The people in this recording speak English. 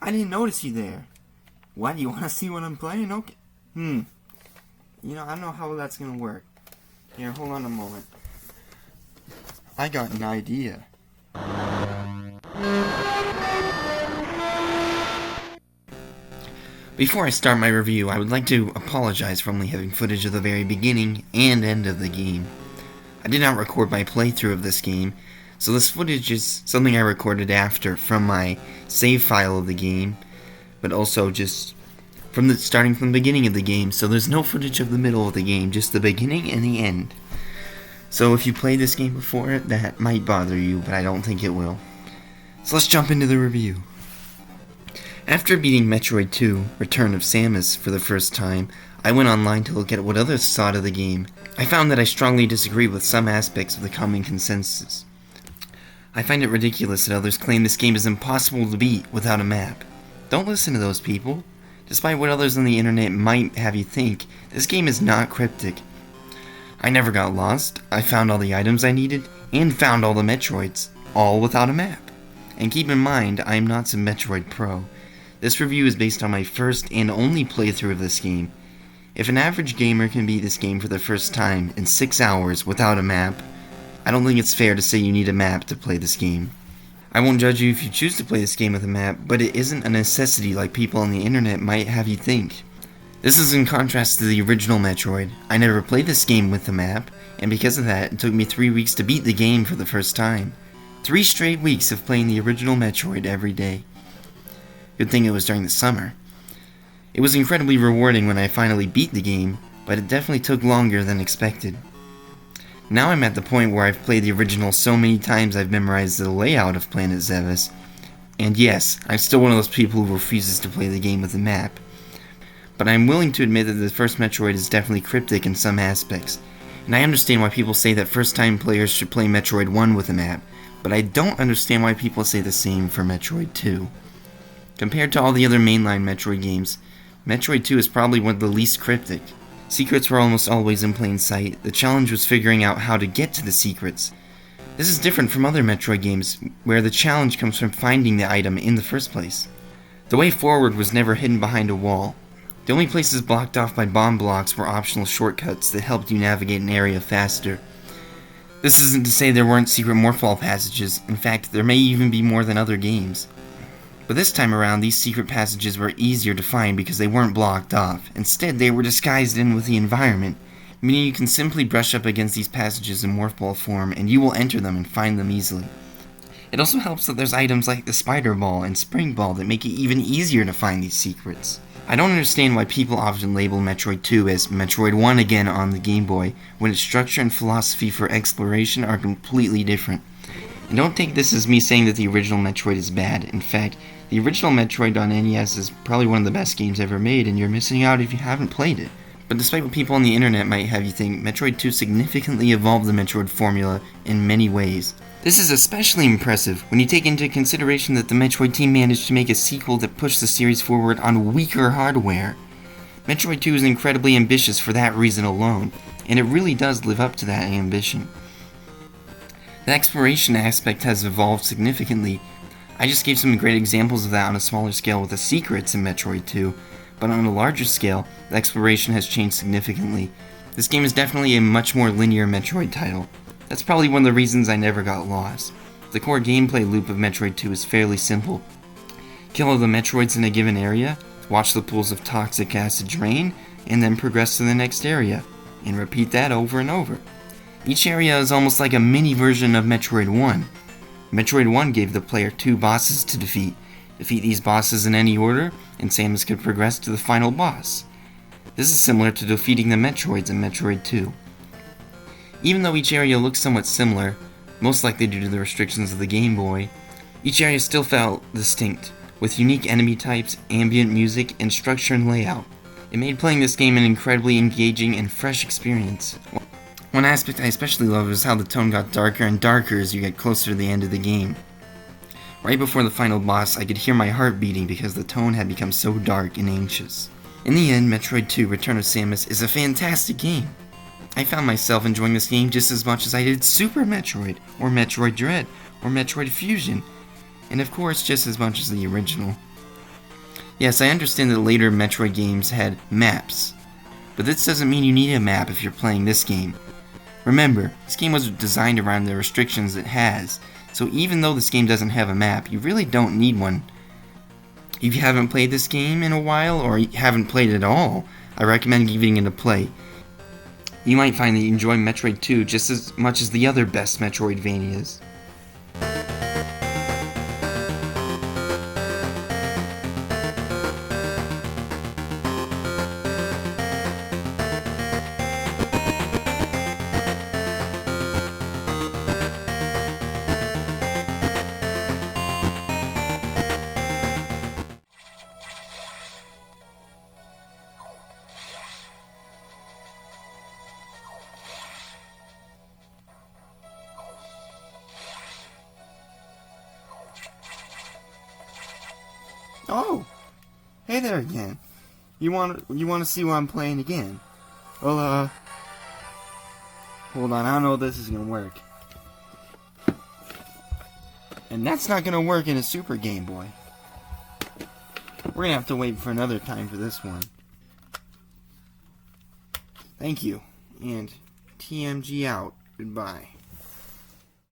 I didn't notice you there. What, you want to see what I'm playing? Okay. You know, I don't know how that's going to work. Here, hold on a moment. I got an idea. Before I start my review, I would like to apologize for only having footage of the very beginning and end of the game. I did not record my playthrough of this game, so this footage is something I recorded after from my save file of the game, but also just starting from the beginning of the game, so there's no footage of the middle of the game, just the beginning and the end. So if you played this game before, that might bother you, but I don't think it will. So let's jump into the review. After beating Metroid 2, Return of Samus for the first time, I went online to look at what others thought of the game. I found that I strongly disagree with some aspects of the common consensus. I find it ridiculous that others claim this game is impossible to beat without a map. Don't listen to those people. Despite what others on the internet might have you think, this game is not cryptic. I never got lost, I found all the items I needed, and found all the Metroids, all without a map. And keep in mind, I am not some Metroid pro. This review is based on my first and only playthrough of this game. If an average gamer can beat this game for the first time in 6 hours without a map, I don't think it's fair to say you need a map to play this game. I won't judge you if you choose to play this game with a map, but it isn't a necessity like people on the internet might have you think. This is in contrast to the original Metroid. I never played this game with the map, and because of that, it took me 3 weeks to beat the game for the first time. 3 straight weeks of playing the original Metroid every day. Good thing it was during the summer. It was incredibly rewarding when I finally beat the game, but it definitely took longer than expected. Now I'm at the point where I've played the original so many times I've memorized the layout of Planet Zevis. And yes, I'm still one of those people who refuses to play the game with a map. But I'm willing to admit that the first Metroid is definitely cryptic in some aspects. And I understand why people say that first-time players should play Metroid 1 with a map, but I don't understand why people say the same for Metroid 2. Compared to all the other mainline Metroid games, Metroid 2 is probably one of the least cryptic. Secrets were almost always in plain sight. The challenge was figuring out how to get to the secrets. This is different from other Metroid games, where the challenge comes from finding the item in the first place. The way forward was never hidden behind a wall. The only places blocked off by bomb blocks were optional shortcuts that helped you navigate an area faster. This isn't to say there weren't secret Morphball passages. In fact, there may even be more than other games. But this time around, these secret passages were easier to find because they weren't blocked off. Instead, they were disguised in with the environment, meaning you can simply brush up against these passages in Morphball form and you will enter them and find them easily. It also helps that there's items like the Spider Ball and Spring Ball that make it even easier to find these secrets. I don't understand why people often label Metroid 2 as Metroid 1 again on the Game Boy, when its structure and philosophy for exploration are completely different. And don't take this as me saying that the original Metroid is bad. In fact, the original Metroid on NES is probably one of the best games ever made, and you're missing out if you haven't played it. But despite what people on the internet might have you think, Metroid 2 significantly evolved the Metroid formula in many ways. This is especially impressive when you take into consideration that the Metroid team managed to make a sequel that pushed the series forward on weaker hardware. Metroid 2 is incredibly ambitious for that reason alone, and it really does live up to that ambition. The exploration aspect has evolved significantly. I just gave some great examples of that on a smaller scale with the secrets in Metroid 2, but on a larger scale, the exploration has changed significantly. This game is definitely a much more linear Metroid title. That's probably one of the reasons I never got lost. The core gameplay loop of Metroid 2 is fairly simple. Kill all the Metroids in a given area, watch the pools of toxic acid drain, and then progress to the next area, and repeat that over and over. Each area is almost like a mini version of Metroid 1. Metroid 1 gave the player 2 bosses to defeat. Defeat these bosses in any order, and Samus could progress to the final boss. This is similar to defeating the Metroids in Metroid 2. Even though each area looks somewhat similar, most likely due to the restrictions of the Game Boy, each area still felt distinct, with unique enemy types, ambient music, and structure and layout. It made playing this game an incredibly engaging and fresh experience. One aspect I especially loved was how the tone got darker and darker as you get closer to the end of the game. Right before the final boss, I could hear my heart beating because the tone had become so dark and anxious. In the end, Metroid 2 Return of Samus is a fantastic game. I found myself enjoying this game just as much as I did Super Metroid, or Metroid Dread, or Metroid Fusion, and of course just as much as the original. Yes, I understand that later Metroid games had maps, but this doesn't mean you need a map if you're playing this game. Remember, this game was designed around the restrictions it has, so even though this game doesn't have a map, you really don't need one. If you haven't played this game in a while, or you haven't played it at all, I recommend giving it a play. You might find that you enjoy Metroid 2 just as much as the other best Metroidvanias. Oh, hey there again. You want to see what I'm playing again? Well, hold on. I don't know if this is gonna work. And that's not gonna work in a Super Game Boy. We're gonna have to wait for another time for this one. Thank you, and TMG out. Goodbye.